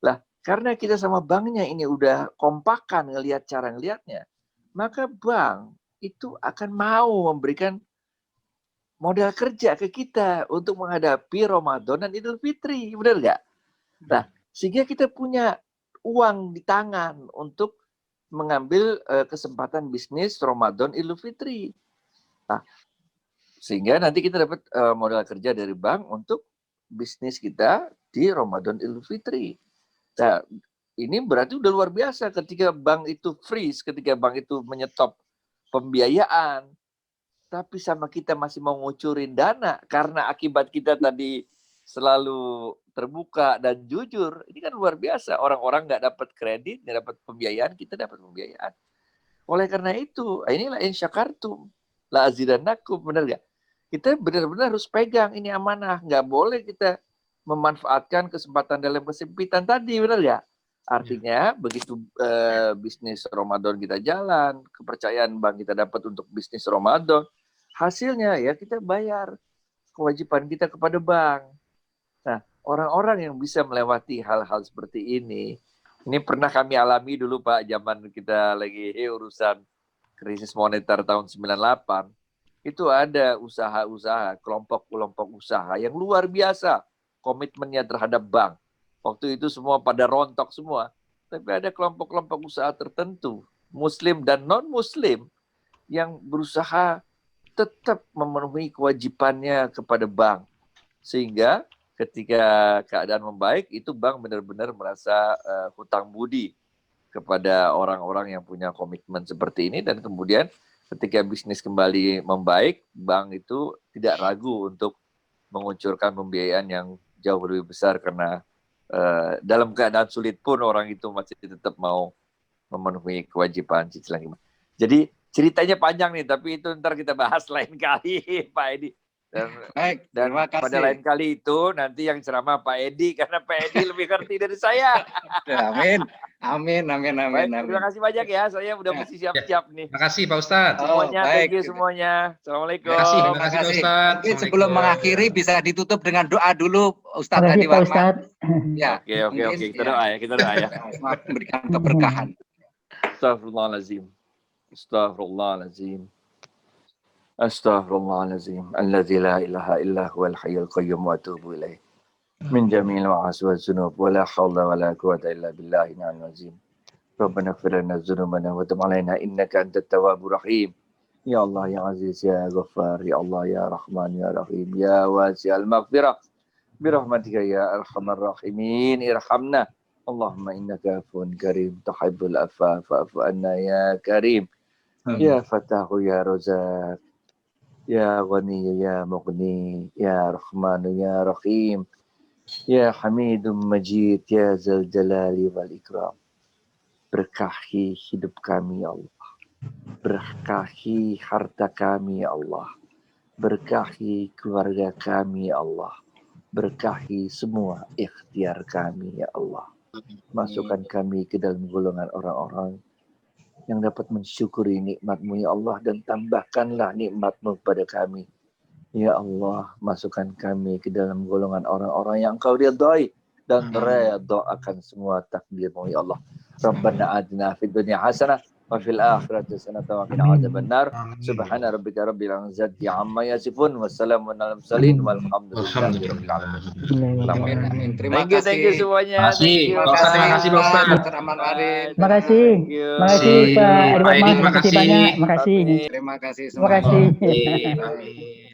Lah, karena kita sama banknya ini udah kompakan ngelihat cara ngelihatnya, maka bank itu akan mau memberikan modal kerja ke kita untuk menghadapi Ramadan dan Idul Fitri, benar nggak? Nah, sehingga kita punya uang di tangan untuk mengambil kesempatan bisnis Ramadan Idul Fitri. Nah, sehingga nanti kita dapat modal kerja dari bank untuk bisnis kita di Ramadan Idul Fitri. Nah, ini berarti udah luar biasa ketika bank itu freeze, ketika bank itu menyetop pembiayaan, tapi sama kita masih mau ngucurin dana karena akibat kita tadi selalu terbuka dan jujur. Ini kan luar biasa. Orang-orang nggak dapat kredit, nggak dapat pembiayaan, kita dapat pembiayaan. Oleh karena itu, inilah in syakartum la azidannakum, benar nggak? Kita benar-benar harus pegang ini amanah. Nggak boleh kita memanfaatkan kesempatan dalam kesempitan tadi, benar nggak? Artinya begitu bisnis Ramadan kita jalan, kepercayaan bank kita dapat untuk bisnis Ramadan, hasilnya ya kita bayar kewajiban kita kepada bank. Nah, orang-orang yang bisa melewati hal-hal seperti ini pernah kami alami dulu Pak, zaman kita lagi urusan krisis moneter tahun 98. Itu ada usaha-usaha, kelompok-kelompok usaha yang luar biasa komitmennya terhadap bank. Waktu itu semua pada rontok semua. Tapi ada kelompok-kelompok usaha tertentu, Muslim dan non-Muslim, yang berusaha tetap memenuhi kewajibannya kepada bank. Sehingga ketika keadaan membaik, itu bank benar-benar merasa hutang budi kepada orang-orang yang punya komitmen seperti ini. Dan kemudian ketika bisnis kembali membaik, bank itu tidak ragu untuk mengucurkan pembiayaan yang jauh lebih besar karena dalam keadaan sulit pun orang itu masih tetap mau memenuhi kewajiban cicilan. Jadi ceritanya panjang nih, tapi itu ntar kita bahas lain kali, Pak Edi. Baik, terima kasih. Pada lain kali itu nanti yang ceramah Pak Edi, karena Pak Edi lebih ngerti dari saya. Amin. Amin. Baik, terima kasih banyak ya, saya udah mesti siap-siap nih. Terima kasih Pak Ustadz. Semuanya, thank you semuanya. Assalamualaikum. Terima kasih Pak Ustadz. Mungkin sebelum mengakhiri bisa ditutup dengan doa dulu Ustadz Adi Warman. Ya, oke. Kita doa ya. Memberikan keberkahan. Astagfirullahaladzim. Astaghfirullahaladzim. Alladzi la ilaha illa huwal hayyul qayyum wa atubu ilaih. من جميع المعاصي والذنوب ولا حول ولا قوة إلا بالله العلي العظيم. ربنا اغفر لنا ذنوبنا وتب علينا إنك أنت التواب الرحيم. يا الله يا عزيز يا غفار يا الله يا رحمن يا رحيم يا واسع المغفرة برحمتك يا أرحم الراحمين ارحمنا. اللهم إنك عفو كريم تحب العفو فاعف عنا يا كريم. يا فتاح يا رزاق يا غني يا مغني يا رحمن يا رحيم يا حميد مجيد يا ذا الجلال والإكرام. Berkahi hidup kami ya Allah, berkahi harta kami ya Allah, berkahi keluarga kami ya Allah, berkahi semua ikhtiar kami ya Allah. Masukkan kami ke dalam golongan orang-orang yang dapat mensyukuri nikmat-Mu ya Allah, dan tambahkanlah nikmat-Mu kepada kami. Ya Allah, masukkan kami ke dalam golongan orang-orang yang Engkau ridhai dan redha akan semua takdir-Mu ya Allah. Rabbana atina fid dunya hasanah wa fil akhirati hasanah wa qina adzabannar. Subhana rabbika rabbil izzati amma yasifun wa salamun alal mursalin walhamdulillahi rabbil alamin. Amin. Terima kasih. Thank you semuanya. Terima kasih Dokter. Dr. Ahmad Arif. Terima kasih. Terima kasih Pak Edward Mas. Terima kasih banyak. Terima kasih. Terima kasih Terima semuanya. kasih. Amin.